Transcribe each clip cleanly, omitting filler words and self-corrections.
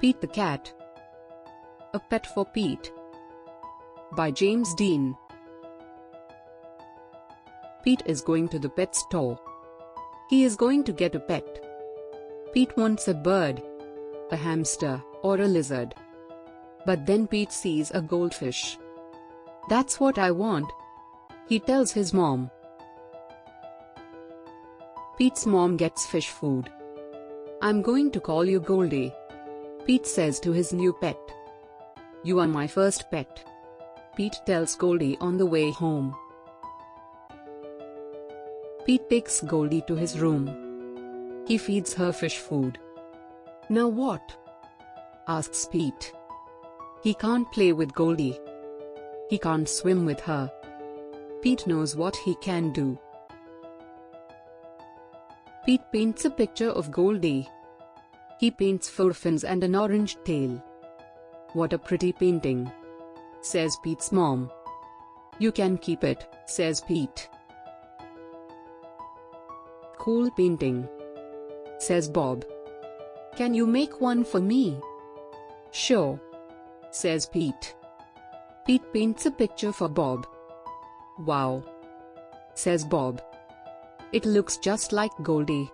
Pete the Cat. A Pet for Pete. By James Dean. Pete is going to the pet store. He is going to get a pet. Pete wants a bird, a hamster, or a lizard. But then Pete sees a goldfish. "That's what I want," he tells his mom. Pete's mom gets fish food. "I'm going to call you Goldie," Pete says to his new pet. "You are my first pet," Pete tells Goldie on the way home. Pete takes Goldie to his room. He feeds her fish food. "Now what?" asks Pete. He can't play with Goldie. He can't swim with her. Pete knows what he can do. Pete paints a picture of Goldie. He paints four fins and an orange tail. "What a pretty painting," says Pete's mom. "You can keep it," says Pete. "Cool painting," says Bob. "Can you make one for me?" "Sure," says Pete. Pete paints a picture for Bob. "Wow," says Bob. "It looks just like Goldie."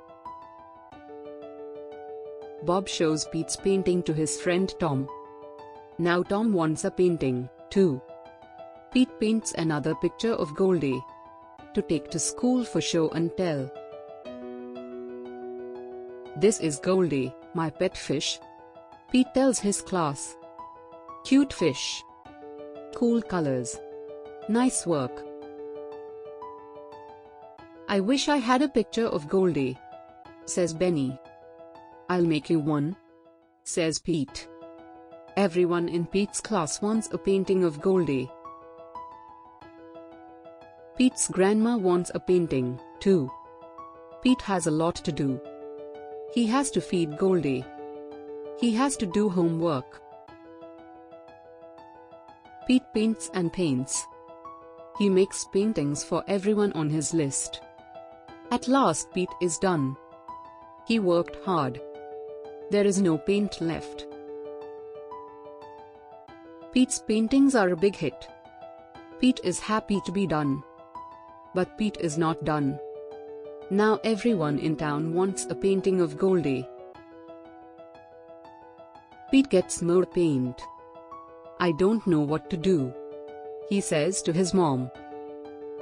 Bob shows Pete's painting to his friend Tom. Now Tom wants a painting, too. Pete paints another picture of Goldie to take to school for show and tell. "This is Goldie, my pet fish," Pete tells his class. "Cute fish. Cool colors. Nice work. I wish I had a picture of Goldie," says Benny. "I'll make you one," says Pete. Everyone in Pete's class wants a painting of Goldie. Pete's grandma wants a painting, too. Pete has a lot to do. He has to feed Goldie. He has to do homework. Pete paints and paints. He makes paintings for everyone on his list. At last Pete is done. He worked hard. There is no paint left. Pete's paintings are a big hit. Pete is happy to be done. But Pete is not done. Now everyone in town wants a painting of Goldie. Pete gets more paint. "I don't know what to do," he says to his mom.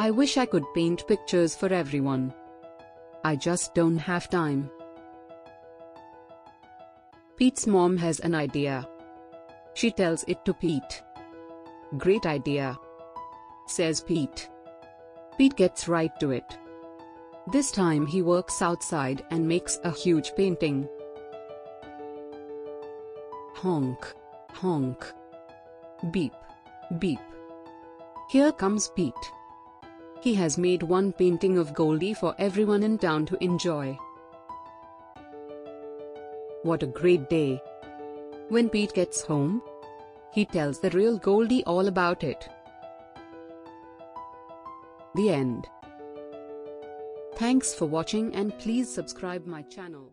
"I wish I could paint pictures for everyone. I just don't have time." Pete's mom has an idea. She tells it to Pete. "Great idea," says Pete. Pete gets right to it. This time he works outside and makes a huge painting. Honk, honk. Beep, beep. Here comes Pete. He has made one painting of Goldie for everyone in town to enjoy. What a great day. When Pete gets home, he tells the real Goldie all about it. The end. Thanks for watching and please subscribe my channel.